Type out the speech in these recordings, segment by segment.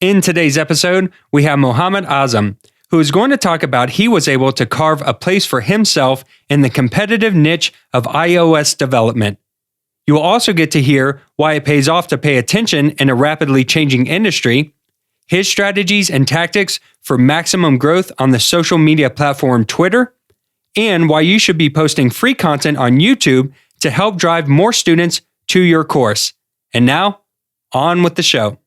In today's episode, we have Mohammed Azam, who is going to talk about he was able to carve a place for himself in the competitive niche of iOS development. You will also get to hear why it pays off to pay attention in a rapidly changing industry, his strategies and tactics for maximum growth on the social media platform Twitter, and why you should be posting free content on YouTube to help drive more students to your course. And now, on with the show.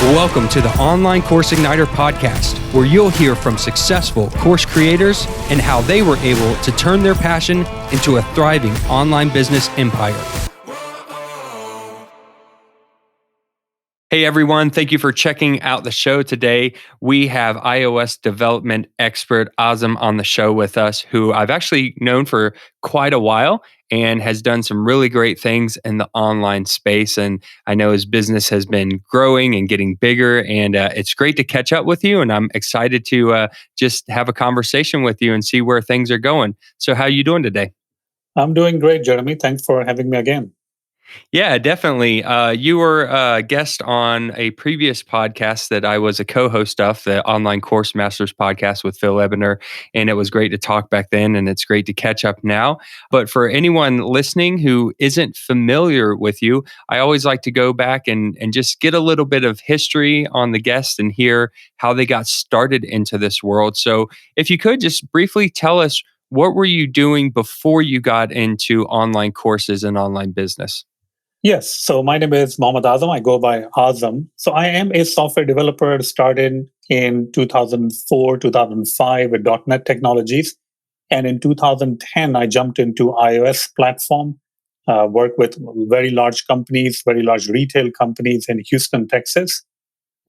Welcome to the Online Course Igniter podcast, where you'll hear from successful course creators and how they were able to turn their passion into a thriving online business empire. Hey everyone, thank you for checking out the show today. We have iOS development expert Azam on the show with us, who I've actually known for quite a while and has done some really great things in the online space. And I know his business has been growing and getting bigger, and it's great to catch up with you. And I'm excited to just have a conversation with you and see where things are going. So how are you doing today? I'm doing great, Jeremy. Thanks for having me again. Yeah, definitely. You were a guest on a previous podcast that I was a co-host of, the Online Course Masters podcast with Phil Ebiner, and it was great to talk back then, and it's great to catch up now. But for anyone listening who isn't familiar with you, I always like to go back and just get a little bit of history on the guest and hear how they got started into this world. So if you could just briefly tell us, what were you doing before you got into online courses and online business? Yes, so my name is Mohammed Azam. I go by Azam. So I am a software developer, started in 2004, 2005 with .NET Technologies. And in 2010, I jumped into iOS platform, worked with very large companies, very large retail companies in Houston, Texas.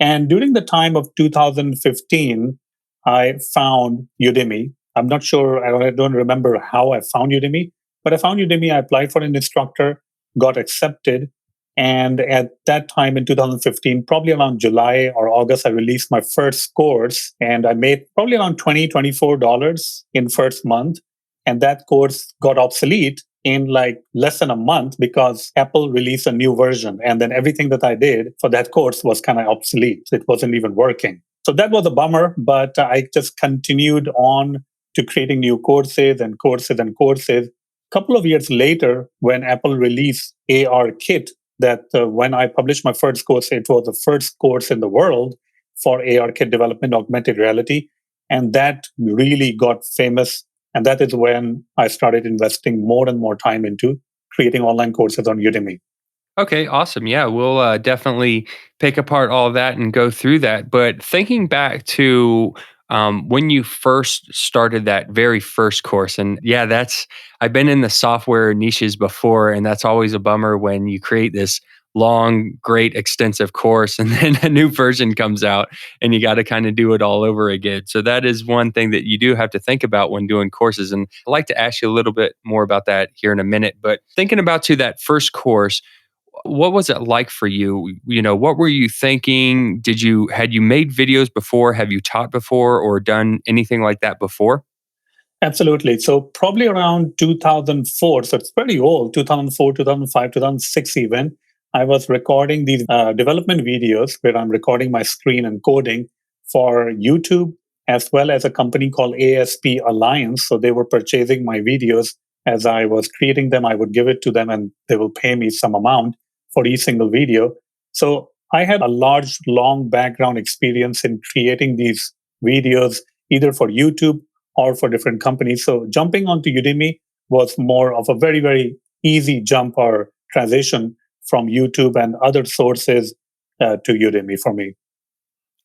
And during the time of 2015, I found Udemy. I'm not sure, I don't remember how I found Udemy, but I found Udemy. I applied for an instructor, got accepted. And at that time in 2015, probably around July or August, I released my first course, and I made probably around $20, $24 in first month. And that course got obsolete in like less than a month because Apple released a new version. And then everything that I did for that course was kind of obsolete. It wasn't even working. So that was a bummer, but I just continued on to creating new courses and courses and courses. Couple of years later, when Apple released ARKit, that when I published my first course, it was the first course in the world for ARKit development, augmented reality. And that really got famous. And that is when I started investing more and more time into creating online courses on Udemy. Okay, awesome. Yeah, we'll definitely pick apart all of that and go through that. But thinking back to when you first started that very first course, and yeah, I've been in the software niches before, and that's always a bummer when you create this long, great, extensive course and then a new version comes out and you got to kind of do it all over again. So that is one thing that you do have to think about when doing courses. And I'd like to ask you a little bit more about that here in a minute. But thinking about to that first course, what was it like for you? What were you thinking? Had you made videos before? Have you taught before or done anything like that before? Absolutely. So probably around 2004, so it's pretty old, 2004, 2005, 2006 even, I was recording these development videos where I'm recording my screen and coding for YouTube, as well as a company called ASP Alliance. So they were purchasing my videos. As I was creating them, I would give it to them and they will pay me some amount for each single video. So I had a large, long background experience in creating these videos, either for YouTube or for different companies. So jumping onto Udemy was more of a very, very easy jump or transition from YouTube and other sources to Udemy for me.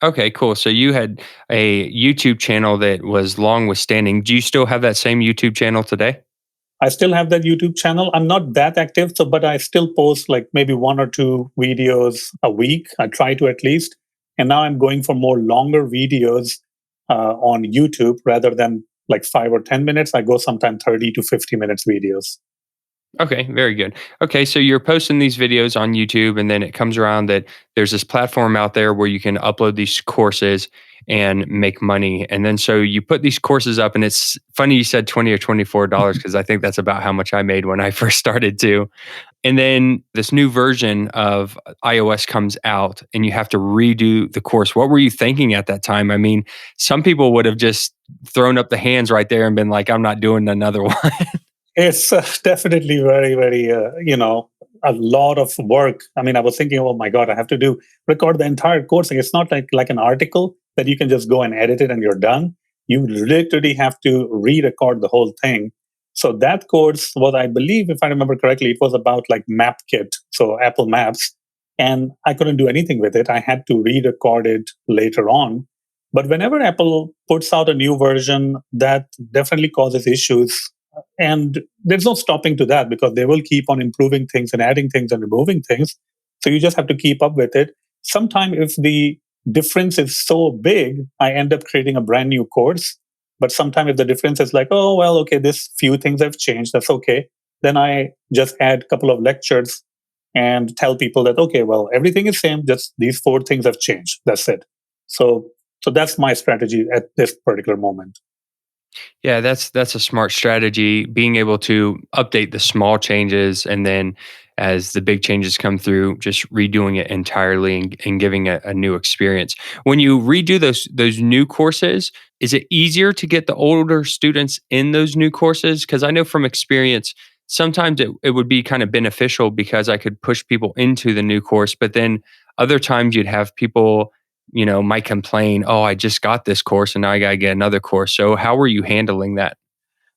Okay, cool. So you had a YouTube channel that was long withstanding. Do you still have that same YouTube channel today? I still have that YouTube channel. I'm not that active, but I still post like maybe one or two videos a week. I try to at least. And now I'm going for more longer videos on YouTube rather than like 5 or 10 minutes. I go sometimes 30 to 50 minutes videos. Okay, very good. Okay, so you're posting these videos on YouTube, and then it comes around that there's this platform out there where you can upload these courses and make money. And then so you put these courses up, and it's funny you said $20 or $24 because I think that's about how much I made when I first started too. And then this new version of iOS comes out and you have to redo the course. What were you thinking at that time? I mean, some people would have just thrown up the hands right there and been like, I'm not doing another one. It's definitely very, very, a lot of work. I mean, I was thinking, oh my God, I have to record the entire course. Like, it's not like an article that you can just go and edit it and you're done. You literally have to re-record the whole thing. So that course was, I believe, if I remember correctly, it was about like MapKit, so Apple Maps. And I couldn't do anything with it. I had to re-record it later on. But whenever Apple puts out a new version, that definitely causes issues, and there's no stopping to that because they will keep on improving things and adding things and removing things. So you just have to keep up with it. Sometime if the difference is so big, I end up creating a brand new course. But sometime if the difference is like, oh, well, okay, this few things have changed, that's okay. Then I just add a couple of lectures and tell people that, okay, well, everything is same, just these four things have changed. That's it. So that's my strategy at this particular moment. Yeah, that's a smart strategy, being able to update the small changes and then as the big changes come through, just redoing it entirely and giving a new experience. When you redo those new courses, is it easier to get the older students in those new courses? Because I know from experience, sometimes it would be kind of beneficial because I could push people into the new course, but then other times you'd have people might complain, oh, I just got this course and now I got to get another course. So, how were you handling that?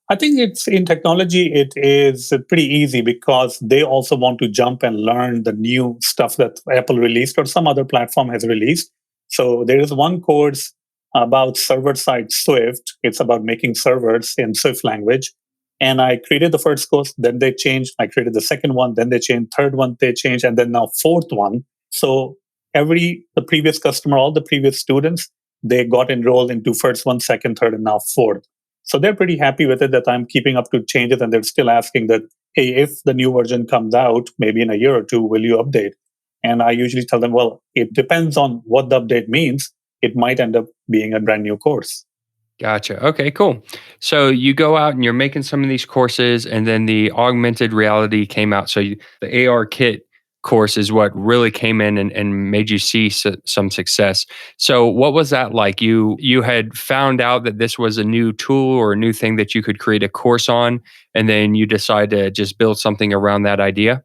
I think it's in technology, it is pretty easy because they also want to jump and learn the new stuff that Apple released or some other platform has released. So there is one course about server side Swift. It's about making servers in Swift language. And I created the first course, then they changed. I created the second one, then they changed, third one they changed, and then now fourth one. So the previous customer, all the previous students, they got enrolled into first one, second, third, and now fourth. So they're pretty happy with it that I'm keeping up to changes, and they're still asking that, hey, if the new version comes out, maybe in a year or two, will you update? And I usually tell them, well, it depends on what the update means. It might end up being a brand new course. Gotcha. Okay, cool. So you go out and you're making some of these courses, and then the augmented reality came out. So the AR kit course is what really came in and made you see some success. So what was that like? You had found out that this was a new tool or a new thing that you could create a course on, and then you decide to just build something around that idea.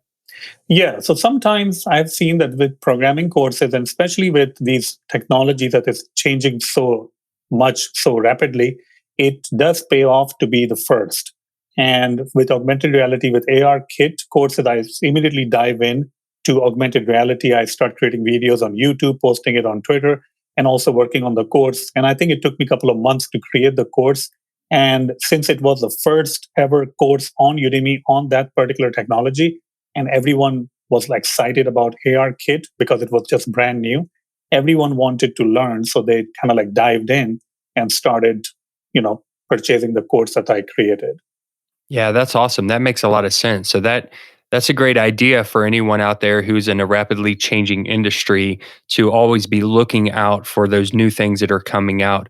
Yeah. So sometimes I've seen that with programming courses, and especially with these technologies that is changing so much so rapidly, it does pay off to be the first. And with augmented reality, with AR Kit courses, I immediately dive in to augmented reality. I start creating videos on YouTube, posting it on Twitter, and also working on the course. And I think it took me a couple of months to create the course. And since it was the first ever course on Udemy on that particular technology, and everyone was like excited about AR Kit because it was just brand new. Everyone wanted to learn, so they kind of like dived in and started, purchasing the course that I created. Yeah, that's awesome. That makes a lot of sense. So that's a great idea for anyone out there who's in a rapidly changing industry to always be looking out for those new things that are coming out,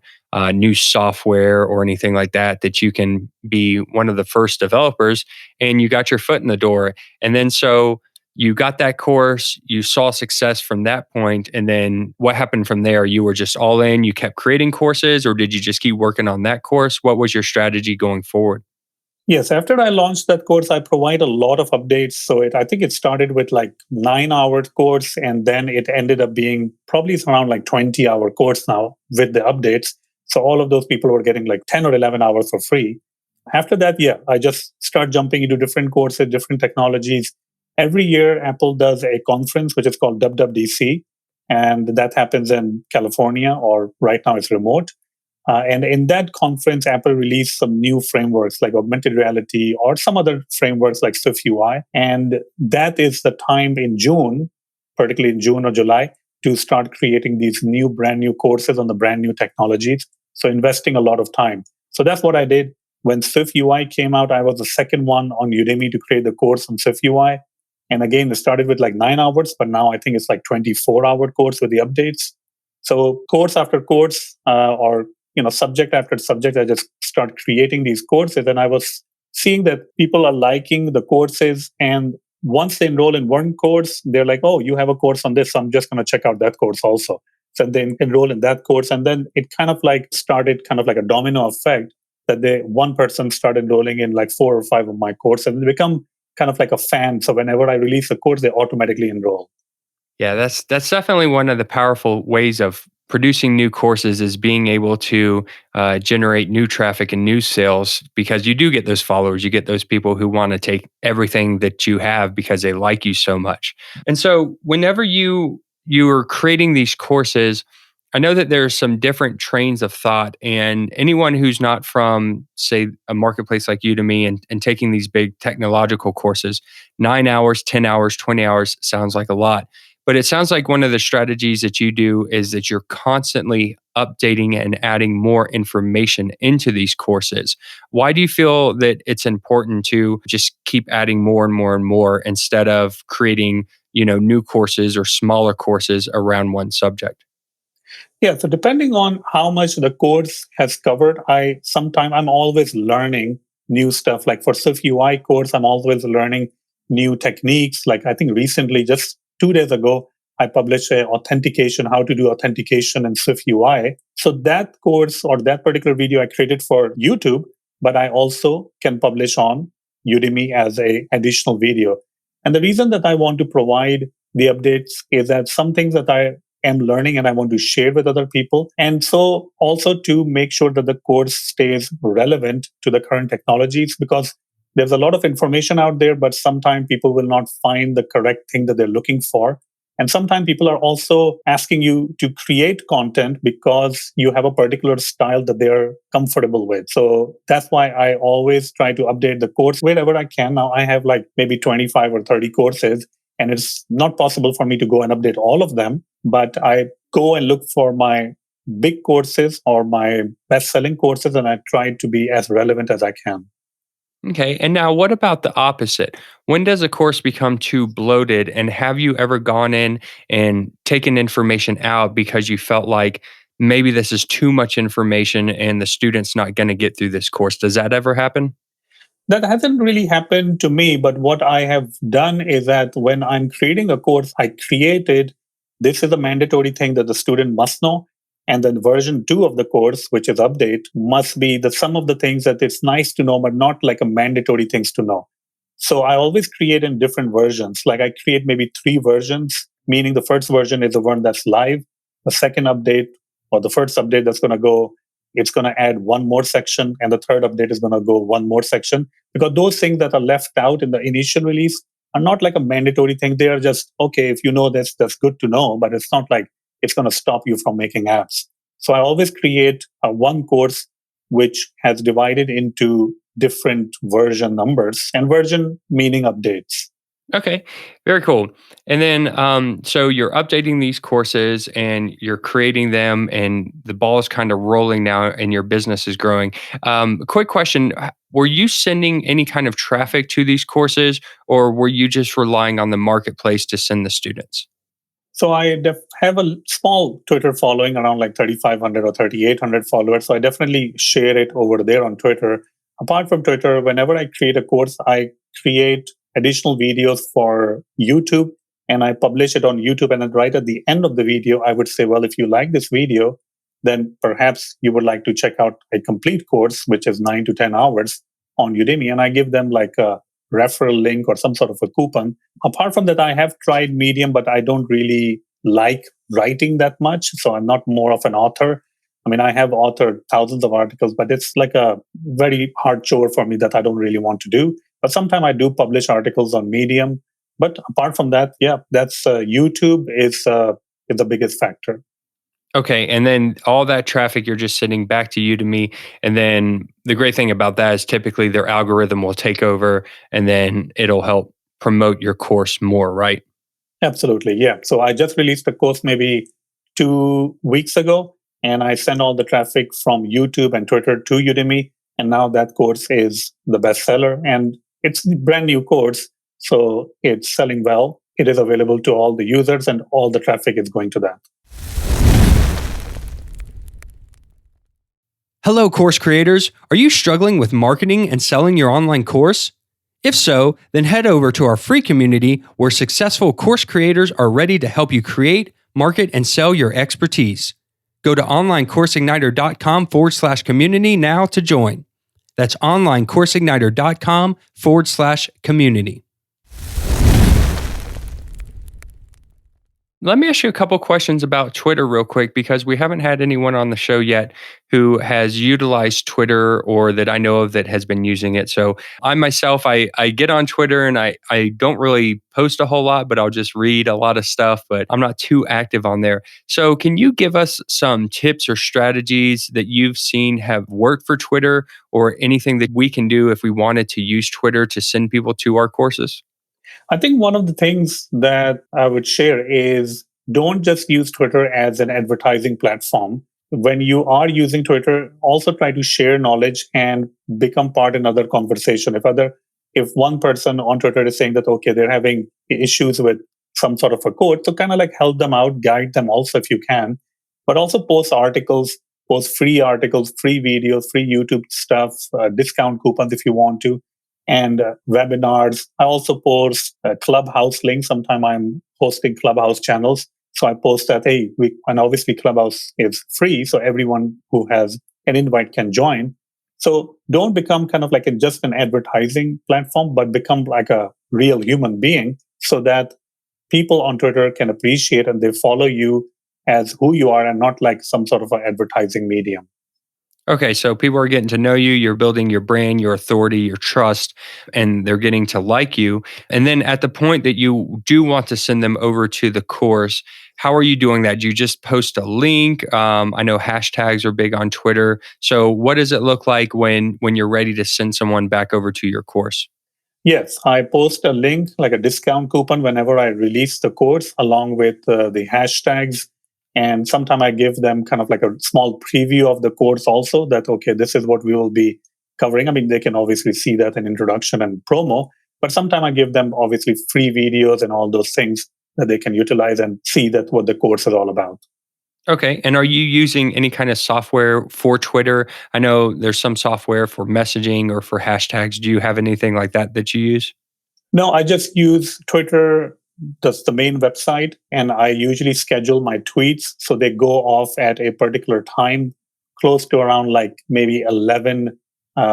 new software or anything like that, that you can be one of the first developers and you got your foot in the door. And then so you got that course, you saw success from that point, and then what happened from there? You were just all in, you kept creating courses, or did you just keep working on that course? What was your strategy going forward? Yes, after I launched that course, I provide a lot of updates. So I think it started with like 9 hour course, and then it ended up being probably around like 20-hour course now with the updates. So all of those people were getting like 10 or 11 hours for free. After that, yeah, I just start jumping into different courses, different technologies. Every year, Apple does a conference which is called WWDC, and that happens in California, or right now it's remote. And in that conference, Apple released some new frameworks like augmented reality or some other frameworks like Swift UI. And that is the time in June, particularly in June or July, to start creating these new, brand new courses on the brand new technologies. So investing a lot of time. So that's what I did. When Swift UI came out, I was the second one on Udemy to create the course on Swift UI. And again, it started with like 9 hours, but now I think it's like 24-hour course with the updates. So course after course, or subject after subject, I just start creating these courses, and I was seeing that people are liking the courses, and once they enroll in one course, they're like, oh, you have a course on this, so I'm just going to check out that course also. So they enroll in that course. And then it kind of like started kind of like a domino effect that one person started enrolling in like 4 or 5 of my courses and they become kind of like a fan. So whenever I release a course, they automatically enroll. Yeah, that's definitely one of the powerful ways of producing new courses is being able to generate new traffic and new sales because you do get those followers. You get those people who want to take everything that you have because they like you so much. And so whenever you are creating these courses, I know that there's some different trains of thought, and anyone who's not from, say, a marketplace like Udemy and taking these big technological courses, 9 hours, 10 hours, 20 hours sounds like a lot. But it sounds like one of the strategies that you do is that you're constantly updating and adding more information into these courses. Why do you feel that it's important to just keep adding more and more and more instead of creating, new courses or smaller courses around one subject? Yeah, so depending on how much the course has covered, I'm always learning new stuff. Like for Swift UI course, I'm always learning new techniques. Like I think recently, just 2 days ago, I published a authentication, how to do authentication in Swift UI. So that course or that particular video I created for YouTube, but I also can publish on Udemy as a additional video. And the reason that I want to provide the updates is that some things that I am learning and I want to share with other people. And so also to make sure that the course stays relevant to the current technologies because there's a lot of information out there, but sometimes people will not find the correct thing that they're looking for. And sometimes people are also asking you to create content because you have a particular style that they're comfortable with. So that's why I always try to update the course wherever I can. Now I have like maybe 25 or 30 courses, and it's not possible for me to go and update all of them, but I go and look for my big courses or my best selling courses, and I try to be as relevant as I can. Okay. And now what about the opposite? When does a course become too bloated? And have you ever gone in and taken information out because you felt like maybe this is too much information and the student's not going to get through this course? Does that ever happen? That hasn't really happened to me, but what I have done is that when I'm creating a course, I created this is a mandatory thing that the student must know. And then version 2 of the course, which is update, must be the some of the things that it's nice to know, but not like a mandatory things to know. So I always create in different versions. Like I create maybe 3 versions, meaning the first version is the one that's live, the second update or the first update that's going to go, it's going to add one more section, and the third update is going to go one more section. Because those things that are left out in the initial release are not like a mandatory thing. They are just, okay, if you know this, that's good to know, but it's not like it's going to stop you from making apps. So I always create a one course which has divided into different version numbers and version meaning updates. Okay, very cool. And then, so you're updating these courses and you're creating them, and the ball is kind of rolling now, and your business is growing. Quick question: were you sending any kind of traffic to these courses, or were you just relying on the marketplace to send the students? So I have a small Twitter following around like 3,500 or 3,800 followers. So I definitely share it over there on Twitter. Apart from Twitter, whenever I create a course, I create additional videos for YouTube and I publish it on YouTube. And then right at the end of the video, I would say, well, if you like this video, then perhaps you would like to check out a complete course, which is 9 to 10 hours on Udemy. And I give them like a referral link or some sort of a coupon. Apart from that, I have tried Medium, but I don't really like writing that much. So I'm not more of an author. I mean, I have authored thousands of articles, but it's like a very hard chore for me that I don't really want to do. But sometimes I do publish articles on Medium. But apart from that, yeah, that's YouTube is the biggest factor. Okay, and then all that traffic you're just sending back to Udemy, and then the great thing about that is typically their algorithm will take over, and then it'll help promote your course more, right? Absolutely, yeah. So I just released a course maybe 2 weeks ago, and I send all the traffic from YouTube and Twitter to Udemy, and now that course is the bestseller, and it's a brand new course, so it's selling well. It is available to all the users, and all the traffic is going to that. Hello, course creators. Are you struggling with marketing and selling your online course? If so, then head over to our free community where successful course creators are ready to help you create, market, and sell your expertise. Go to onlinecourseigniter.com/community now to join. That's onlinecourseigniter.com/community. Let me ask you a couple questions about Twitter real quick because we haven't had anyone on the show yet who has utilized Twitter or that I know of that has been using it. So I myself, I get on Twitter and I don't really post a whole lot, but I'll just read a lot of stuff, but I'm not too active on there. So can you give us some tips or strategies that you've seen have worked for Twitter or anything that we can do if we wanted to use Twitter to send people to our courses? I think one of the things that I would share is don't just use Twitter as an advertising platform. When you are using Twitter, also try to share knowledge and become part in other conversation. If one person on Twitter is saying that, okay, they're having issues with some sort of a code, so kind of like help them out, guide them also if you can, but also post articles, post free articles, free videos, free YouTube stuff, discount coupons if you want to, and webinars. I also post Clubhouse links. Sometimes I'm hosting Clubhouse channels. So I post that, hey, and obviously Clubhouse is free. So everyone who has an invite can join. So don't become kind of like just an advertising platform, but become like a real human being so that people on Twitter can appreciate and they follow you as who you are and not like some sort of an advertising medium. Okay, so people are getting to know you, you're building your brand, your authority, your trust, and they're getting to like you. And then at the point that you do want to send them over to the course, how are you doing that? Do you just post a link? I know hashtags are big on Twitter. So what does it look like when you're ready to send someone back over to your course? Yes, I post a link, like a discount coupon, whenever I release the course, along with the hashtags. And sometimes I give them kind of like a small preview of the course also that, okay, this is what we will be covering. I mean, they can obviously see that in introduction and promo, but sometimes I give them obviously free videos and all those things that they can utilize and see that what the course is all about. Okay. And are you using any kind of software for Twitter? I know there's some software for messaging or for hashtags. Do you have anything like that that you use? No, I just use Twitter. That's the main website. And I usually schedule my tweets so they go off at a particular time, close to around like maybe 11,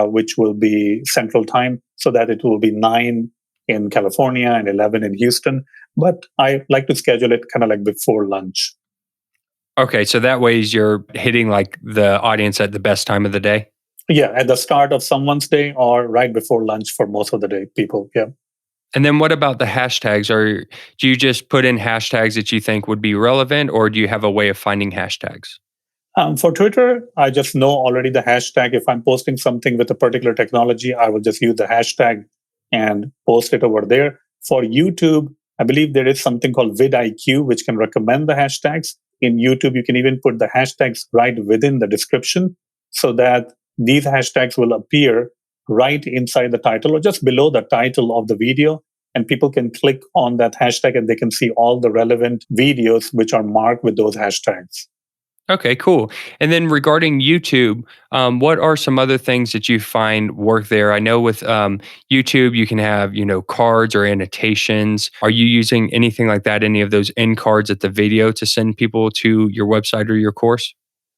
which will be Central Time, so that it will be 9 in California and 11 in Houston. But I like to schedule it kind of like before lunch. Okay. So that way you're hitting like the audience at the best time of the day. Yeah, at the start of someone's day or right before lunch for most of the day, people. Yeah. And then what about the hashtags? Do you just put in hashtags that you think would be relevant, or do you have a way of finding hashtags? For Twitter, I just know already the hashtag. If I'm posting something with a particular technology, I will just use the hashtag and post it over there. For YouTube, I believe there is something called vidIQ, which can recommend the hashtags. In YouTube, you can even put the hashtags right within the description so that these hashtags will appear right inside the title or just below the title of the video. And people can click on that hashtag and they can see all the relevant videos which are marked with those hashtags. Okay, cool. And then regarding YouTube, what are some other things that you find work there? I know with YouTube, you can have cards or annotations. Are you using anything like that? Any of those end cards at the video to send people to your website or your course?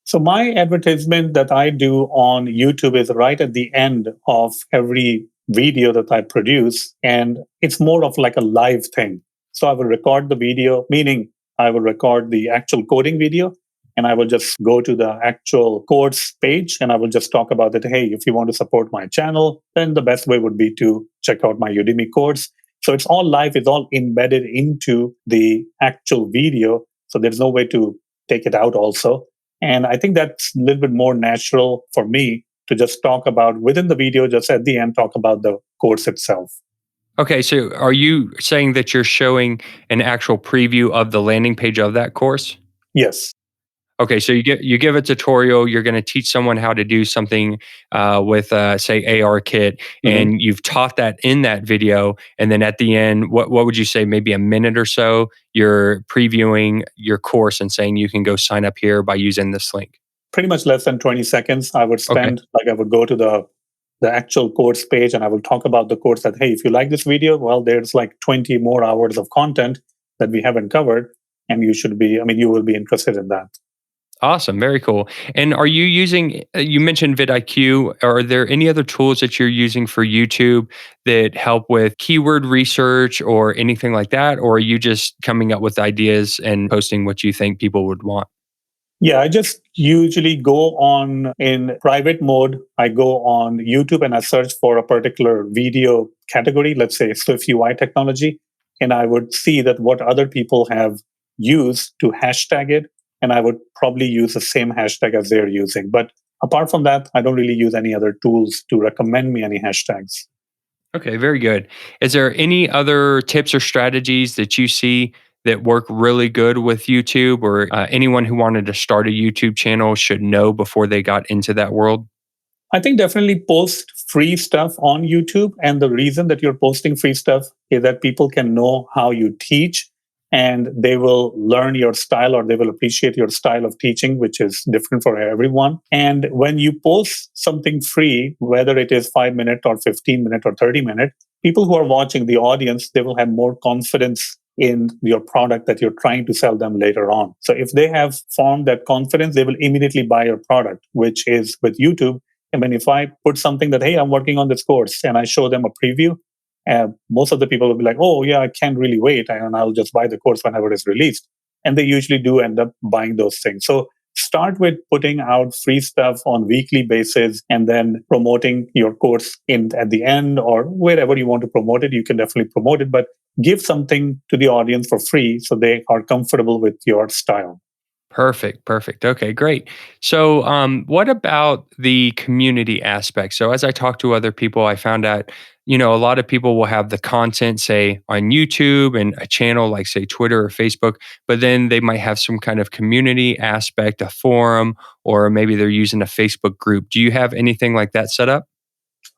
So my advertisement that I do on YouTube is right at the end of every video that I produce. And it's more of like a live thing. So I will record the video, meaning I will record the actual coding video and I will just go to the actual course page and I will just talk about that. Hey, if you want to support my channel, then the best way would be to check out my Udemy course. So it's all live, it's all embedded into the actual video. So there's no way to take it out also. And I think that's a little bit more natural for me to just talk about within the video, just at the end, talk about the course itself. Okay, so are you saying that you're showing an actual preview of the landing page of that course? Yes. Okay, so you give a tutorial. You're going to teach someone how to do something with, say, ARKit, and you've taught that in that video. And then at the end, what would you say? Maybe a minute or so, you're previewing your course and saying you can go sign up here by using this link. Pretty much less than 20 seconds. I would Okay. spend, like I would go to the the actual course page and I will talk about the course that, hey, if you like this video, well, there's like 20 more hours of content that we haven't covered. And you will be interested in that. Awesome. Very cool. And are you using, you mentioned vidIQ. Are there any other tools that you're using for YouTube that help with keyword research or anything like that? Or are you just coming up with ideas and posting what you think people would want? Yeah, I just usually go on in private mode. I go on YouTube and I search for a particular video category, let's say Swift UI technology, and I would see that what other people have used to hashtag it, and I would probably use the same hashtag as they're using. But apart from that, I don't really use any other tools to recommend me any hashtags. Okay, very good. Is there any other tips or strategies that you see that work really good with YouTube, or anyone who wanted to start a YouTube channel should know before they got into that world? I think definitely post free stuff on YouTube. And the reason that you're posting free stuff is that people can know how you teach and they will learn your style or they will appreciate your style of teaching, which is different for everyone. And when you post something free, whether it is 5 minutes or 15 minutes or 30 minutes, people who are watching, the audience, they will have more confidence in your product that you're trying to sell them later on. So if they have formed that confidence, they will immediately buy your product, which is with YouTube. I mean, if I put something that, hey, I'm working on this course and I show them a preview, most of the people will be like, oh, yeah, I can't really wait. And I'll just buy the course whenever it's released. And they usually do end up buying those things. So start with putting out free stuff on weekly basis and then promoting your course at the end or wherever you want to promote it. You can definitely promote it, but give something to the audience for free so they are comfortable with your style. Perfect. Perfect. Okay, great. So, what about the community aspect? So, as I talk to other people, I found out, a lot of people will have the content, say, on YouTube and a channel like, say, Twitter or Facebook, but then they might have some kind of community aspect, a forum, or maybe they're using a Facebook group. Do you have anything like that set up?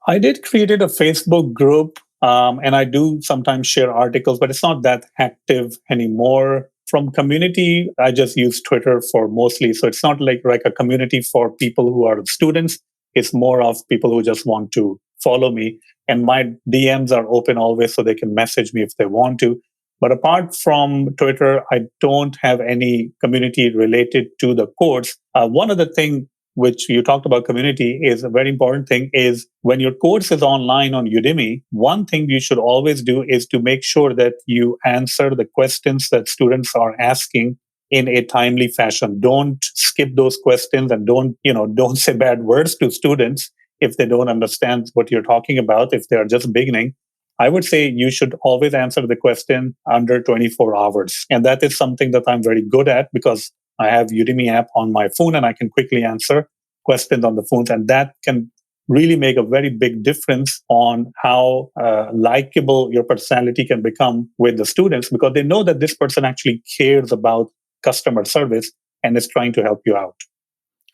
I did created a Facebook group, and I do sometimes share articles, but it's not that active anymore. From community, I just use Twitter for mostly. So it's not like a community for people who are students. It's more of people who just want to follow me. And my DMs are open always, so they can message me if they want to. But apart from Twitter, I don't have any community related to the course. One other thing which you talked about community is a very important thing is when your course is online on Udemy, one thing you should always do is to make sure that you answer the questions that students are asking in a timely fashion. Don't skip those questions and don't say bad words to students if they don't understand what you're talking about, if they are just beginning. I would say you should always answer the question under 24 hours. And that is something that I'm very good at because I have Udemy app on my phone and I can quickly answer questions on the phones. And that can really make a very big difference on how likable your personality can become with the students because they know that this person actually cares about customer service and is trying to help you out.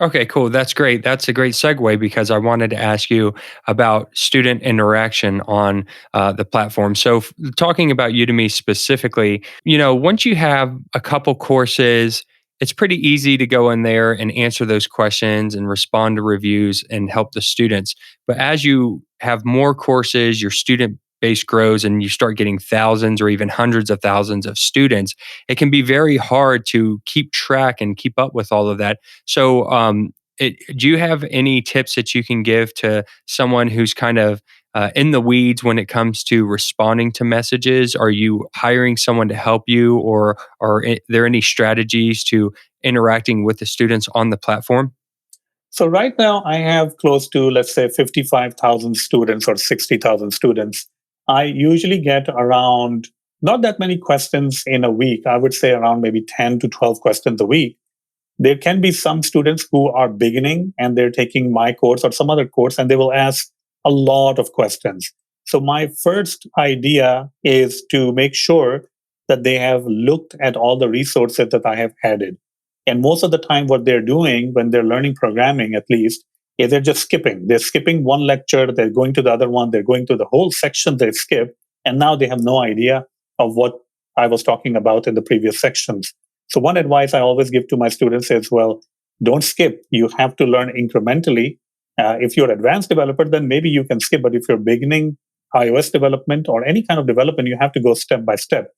Okay, cool. That's great. That's a great segue because I wanted to ask you about student interaction on the platform. So, talking about Udemy specifically, once you have a couple courses, it's pretty easy to go in there and answer those questions and respond to reviews and help the students. But as you have more courses, your student base grows and you start getting thousands or even hundreds of thousands of students, it can be very hard to keep track and keep up with all of that. So, do you have any tips that you can give to someone who's kind of in the weeds when it comes to responding to messages? Are you hiring someone to help you, or are there any strategies to interacting with the students on the platform? So right now I have close to, let's say, 55,000 students or 60,000 students. I usually get around not that many questions in a week. I would say around maybe 10 to 12 questions a week. There can be some students who are beginning and they're taking my course or some other course and they will ask a lot of questions. So my first idea is to make sure that they have looked at all the resources that I have added. And most of the time, what they're doing when they're learning programming, at least, is they're just skipping. They're skipping one lecture, they're going to the other one, they're going to the whole section they skipped, and now they have no idea of what I was talking about in the previous sections. So one advice I always give to my students is, well, don't skip. You have to learn incrementally. If you're advanced developer, then maybe you can skip. But if you're beginning iOS development or any kind of development, you have to go step by step.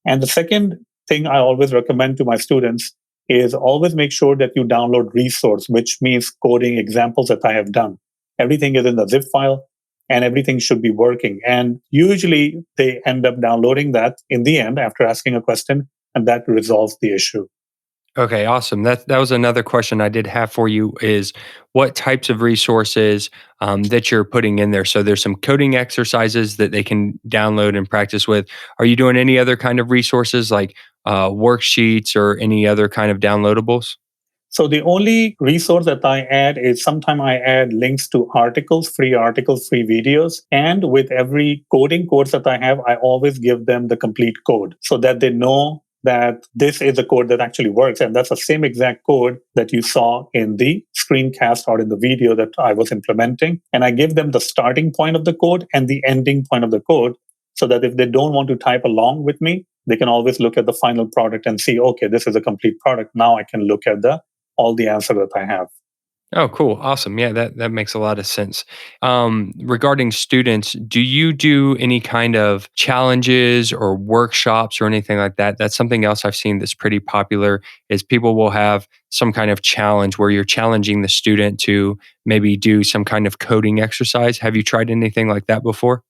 And the second thing I always recommend to my students is always make sure that you download resource, which means coding examples that I have done. Everything is in the zip file and everything should be working. And usually they end up downloading that in the end after asking a question, and that resolves the issue. Okay, awesome. That was another question I did have for you is what types of resources that you're putting in there. So there's some coding exercises that they can download and practice with. Are you doing any other kind of resources like worksheets or any other kind of downloadables? So the only resource that I add is sometimes I add links to articles, free videos. And with every coding course that I have, I always give them the complete code so that they know that this is a code that actually works. And that's the same exact code that you saw in the screencast or in the video that I was implementing. And I give them the starting point of the code and the ending point of the code so that if they don't want to type along with me, they can always look at the final product and see, okay, this is a complete product. Now I can look at the all the answer that I have. Oh, cool. Awesome. Yeah, that makes a lot of sense. Regarding students, do you do any kind of challenges or workshops or anything like that? That's something else I've seen that's pretty popular is people will have some kind of challenge where you're challenging the student to maybe do some kind of coding exercise. Have you tried anything like that before?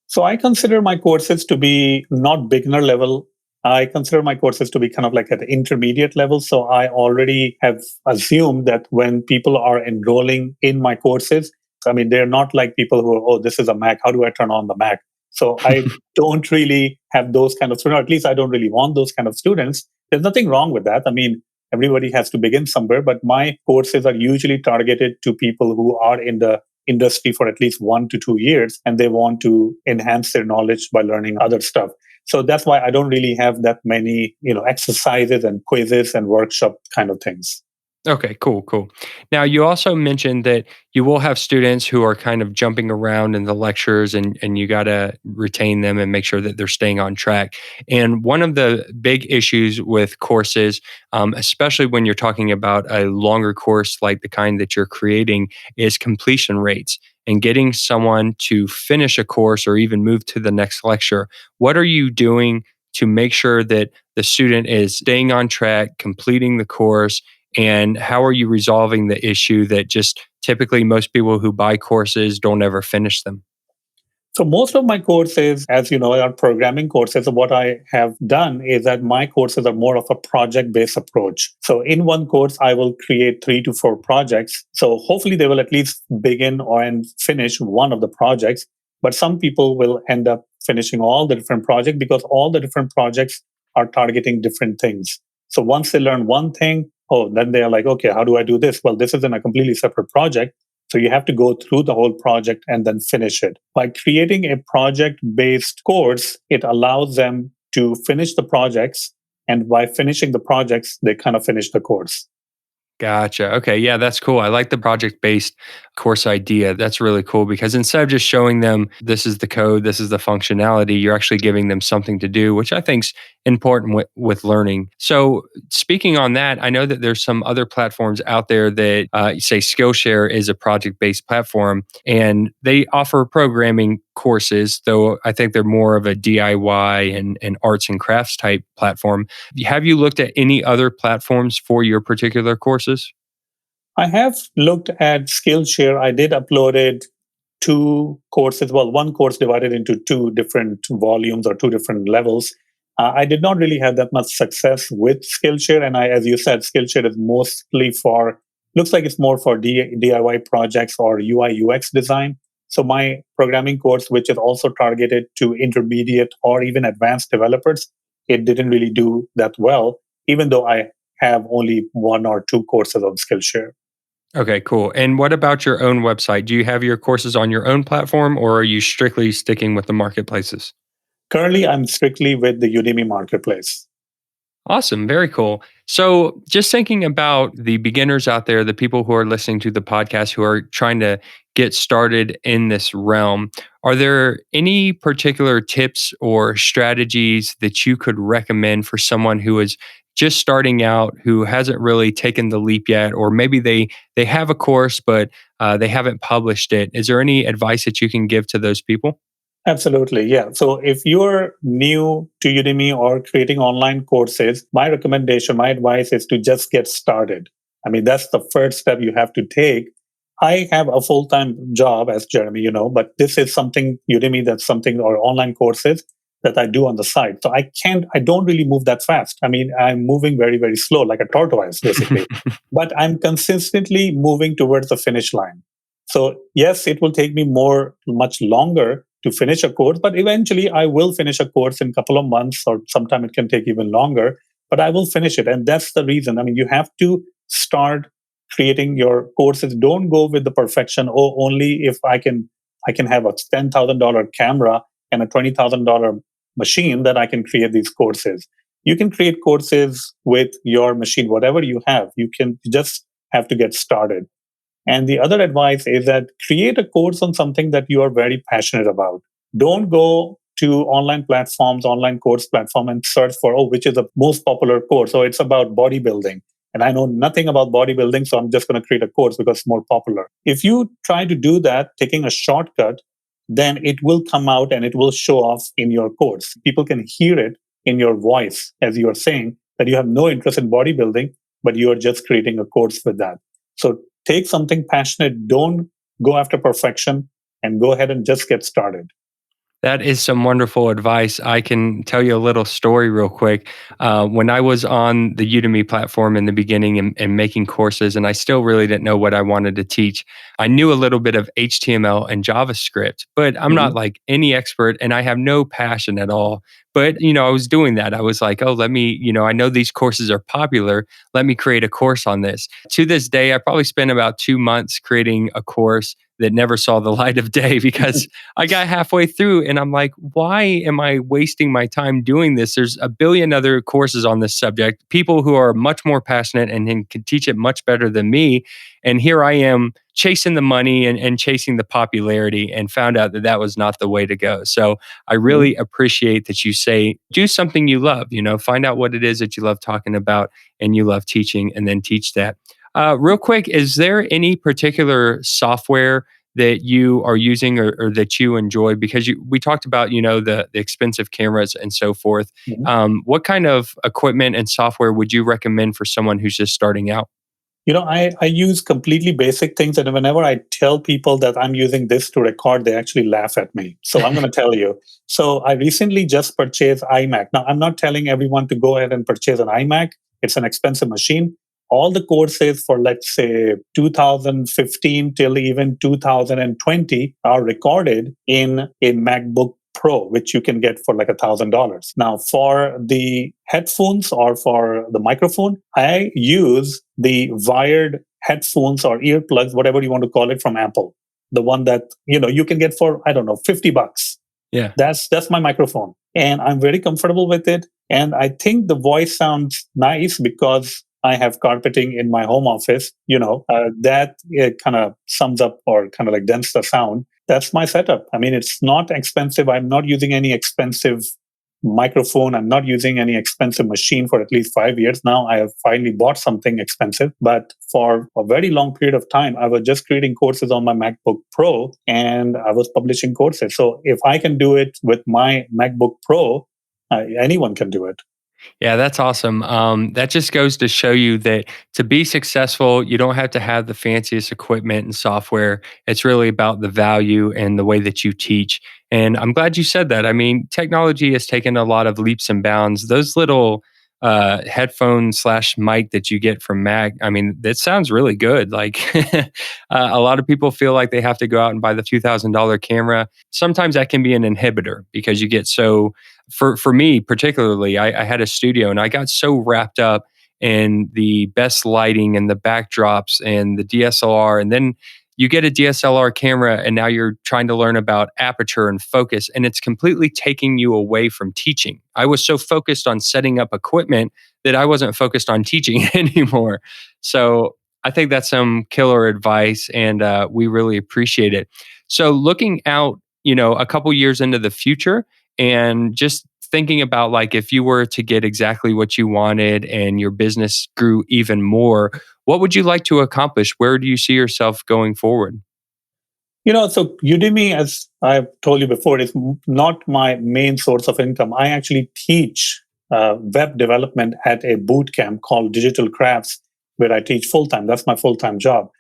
So I consider my courses to be not beginner level. I consider my courses to be kind of like at the intermediate level. So I already have assumed that when people are enrolling in my courses, I mean, they're not like people who, oh, this is a Mac. How do I turn on the Mac? So I don't really have those kind of students. At least I don't really want those kind of students. There's nothing wrong with that. I mean, everybody has to begin somewhere, but my courses are usually targeted to people who are in the industry for at least 1 to 2 years and they want to enhance their knowledge by learning other stuff. So that's why I don't really have that many, exercises and quizzes and workshop kind of things. Okay, cool, cool. Now, you also mentioned that you will have students who are kind of jumping around in the lectures and you got to retain them and make sure that they're staying on track. And one of the big issues with courses, especially when you're talking about a longer course like the kind that you're creating, is completion rates and getting someone to finish a course or even move to the next lecture. What are you doing to make sure that the student is staying on track, completing the course? And how are you resolving the issue that just typically most people who buy courses don't ever finish them? So most of my courses, as you know, are programming courses. So what I have done is that my courses are more of a project-based approach. So in one course, I will create 3 to 4 projects. So hopefully they will at least begin or and finish one of the projects. But some people will end up finishing all the different projects because all the different projects are targeting different things. So once they learn one thing, oh, then they are like, okay, how do I do this? Well, this is in a completely separate project. So you have to go through the whole project and then finish it. By creating a project-based course, it allows them to finish the projects. And by finishing the projects, they kind of finish the course. Gotcha. Okay. Yeah, that's cool. I like the project based course idea. That's really cool because instead of just showing them this is the code, this is the functionality, you're actually giving them something to do, which I think is important with learning. So, speaking on that, I know that there's some other platforms out there that say Skillshare is a project based platform and they offer programming courses, though I think they're more of a DIY and arts and crafts type platform. Have you looked at any other platforms for your particular courses? I have looked at Skillshare. I did uploaded 2 courses. Well, one course divided into 2 different volumes or 2 different levels. I did not really have that much success with Skillshare. And as you said, Skillshare is mostly looks like it's more for DIY projects or UI UX design. So my programming course, which is also targeted to intermediate or even advanced developers, it didn't really do that well, even though I have only 1 or 2 courses on Skillshare. Okay, cool. And what about your own website? Do you have your courses on your own platform or are you strictly sticking with the marketplaces? Currently, I'm strictly with the Udemy marketplace. Awesome. Very cool. So, just thinking about the beginners out there, the people who are listening to the podcast who are trying to get started in this realm, Are there any particular tips or strategies that you could recommend for someone who is just starting out, who hasn't really taken the leap yet, or maybe they have a course but they haven't published it? Is there any advice that you can give to those people? Absolutely. Yeah. So if you're new to Udemy or creating online courses, my recommendation, my advice is to just get started. I mean, that's the first step you have to take. I have a full time job as Jeremy, but this is something Udemy, that's something, or online courses that I do on the side. So I don't really move that fast. I mean, I'm moving very, very slow, like a tortoise, basically. But I'm consistently moving towards the finish line. So yes, it will take me much longer to finish a course, but eventually I will finish a course in a couple of months, or sometime it can take even longer, but I will finish it. And that's the reason. I mean, you have to start creating your courses. Don't go with the perfection. Oh, only if I can have a $10,000 camera and a $20,000 machine, that I can create these courses. You can create courses with your machine, whatever you have. You just have to get started. And the other advice is that create a course on something that you are very passionate about. Don't go to online platforms, online course platform, and search for, oh, which is the most popular course. So it's about bodybuilding. And I know nothing about bodybuilding, so I'm just going to create a course because it's more popular. If you try to do that, taking a shortcut, then it will come out and it will show off in your course. People can hear it in your voice as you are saying that you have no interest in bodybuilding, but you are just creating a course with that. So take something passionate, don't go after perfection, and go ahead and just get started. That is some wonderful advice. I can tell you a little story real quick. When I was on the Udemy platform in the beginning and making courses, and I still really didn't know what I wanted to teach, I knew a little bit of HTML and JavaScript, but I'm not Mhm. like any expert and I have no passion at all. But, I was doing that. I was like, oh, let me, I know these courses are popular. Let me create a course on this. To this day, I probably spent about 2 months creating a course that never saw the light of day because I got halfway through and I'm like, why am I wasting my time doing this? There's a billion other courses on this subject, people who are much more passionate and can teach it much better than me. And here I am chasing the money and chasing the popularity, and found out that that was not the way to go. So I Mhm. really appreciate that you say, do something you love, find out what it is that you love talking about and you love teaching, and then teach that. Real quick, is there any particular software that you are using, or that you enjoy? Because we talked about, the expensive cameras and so forth. Mhm. What kind of equipment and software would you recommend for someone who's just starting out? I use completely basic things. And whenever I tell people that I'm using this to record, they actually laugh at me. So I'm going to tell you. So I recently just purchased iMac. Now, I'm not telling everyone to go ahead and purchase an iMac. It's an expensive machine. All the courses for, let's say, 2015 till even 2020 are recorded in a MacBook Pro, which you can get for like $1,000. Now, for the headphones or for the microphone, I use the wired headphones or earplugs, whatever you want to call it, from Apple. The one that you can get for, I don't know, $50. Yeah. That's my microphone, and I'm very comfortable with it. And I think the voice sounds nice because I have carpeting in my home office. That kind of sums up or kind of like dents the sound. That's my setup. I mean, it's not expensive. I'm not using any expensive microphone. I'm not using any expensive machine for at least 5 years now. I have finally bought something expensive, but for a very long period of time, I was just creating courses on my MacBook Pro and I was publishing courses. So if I can do it with my MacBook Pro, anyone can do it. Yeah, that's awesome. That just goes to show you that to be successful, you don't have to have the fanciest equipment and software. It's really about the value and the way that you teach. And I'm glad you said that. I mean, technology has taken a lot of leaps and bounds. Those little headphone slash mic that you get from Mac, I mean, that sounds really good. Like a lot of people feel like they have to go out and buy the $2,000 camera. Sometimes that can be an inhibitor because you get so, for me particularly, I had a studio and I got so wrapped up in the best lighting and the backdrops and the DSLR, and then you get a DSLR camera and now you're trying to learn about aperture and focus, and it's completely taking you away from teaching. I was so focused on setting up equipment that I wasn't focused on teaching anymore. So I think that's some killer advice, and we really appreciate it. So looking out a couple years into the future and just thinking about like if you were to get exactly what you wanted and your business grew even more, what would you like to accomplish? Where do you see yourself going forward? So Udemy, as I've told you before, is not my main source of income. I actually teach web development at a boot camp called Digital Crafts, where I teach full time. That's my full time job.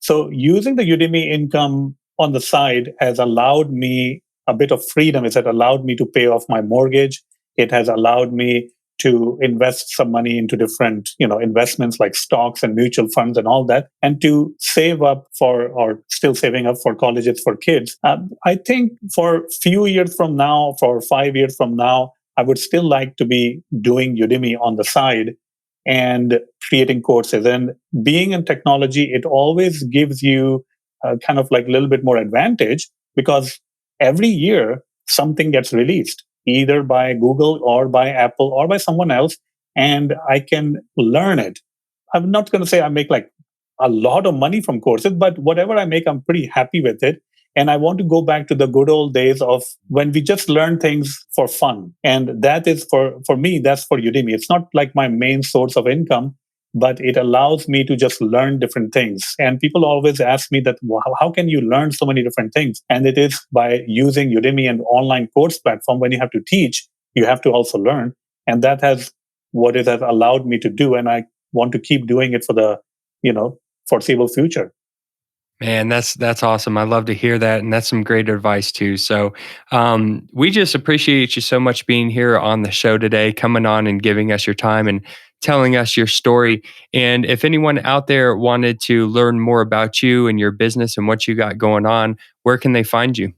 So using the Udemy income on the side has allowed me a bit of freedom. It has allowed me to pay off my mortgage. It has allowed me to invest some money into different, investments like stocks and mutual funds and all that, and to save up for, or still saving up for colleges for kids. I think for a few years from now, for 5 years from now, I would still like to be doing Udemy on the side and creating courses. And being in technology, it always gives you kind of like a little bit more advantage because every year something gets released, either by Google or by Apple or by someone else, and I can learn it. I'm not going to say I make like a lot of money from courses, but whatever I make, I'm pretty happy with it. And I want to go back to the good old days of when we just learn things for fun. And that is for me, that's for Udemy. It's not like my main source of income, but it allows me to just learn different things. And people always ask me that, well, how can you learn so many different things? And it is by using Udemy and online course platform. When you have to teach, you have to also learn. And that has what it has allowed me to do. And I want to keep doing it for the, foreseeable future. Man, that's awesome. I love to hear that. And that's some great advice too. So we just appreciate you so much being here on the show today, coming on and giving us your time and telling us your story. And if anyone out there wanted to learn more about you and your business and what you got going on, where can they find you?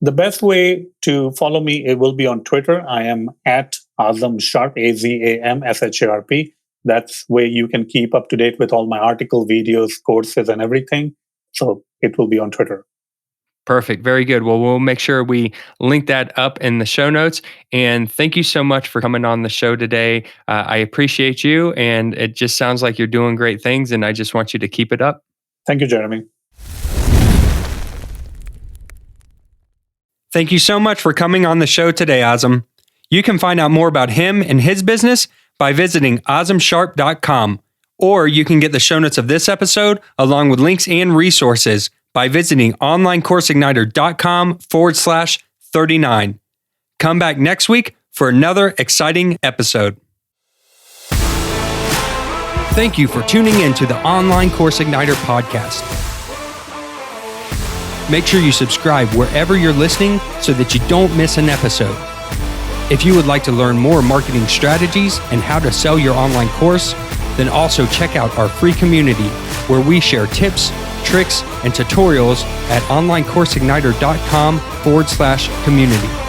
The best way to follow me, it will be on Twitter. I am at Azam Sharp, AZAMSHARP. That's where you can keep up to date with all my article, videos, courses, and everything. So it will be on Twitter. Perfect. Very good. Well, we'll make sure we link that up in the show notes. And thank you so much for coming on the show today. I appreciate you. And it just sounds like you're doing great things. And I just want you to keep it up. Thank you, Jeremy. Thank you so much for coming on the show today, Azam. You can find out more about him and his business by visiting azamsharp.com. Or you can get the show notes of this episode along with links and resources by visiting onlinecourseigniter.com/39. Come back next week for another exciting episode. Thank you for tuning in to the Online Course Igniter podcast. Make sure you subscribe wherever you're listening so that you don't miss an episode. If you would like to learn more marketing strategies and how to sell your online course, then also check out our free community where we share tips, tricks, and tutorials at onlinecourseigniter.com/community.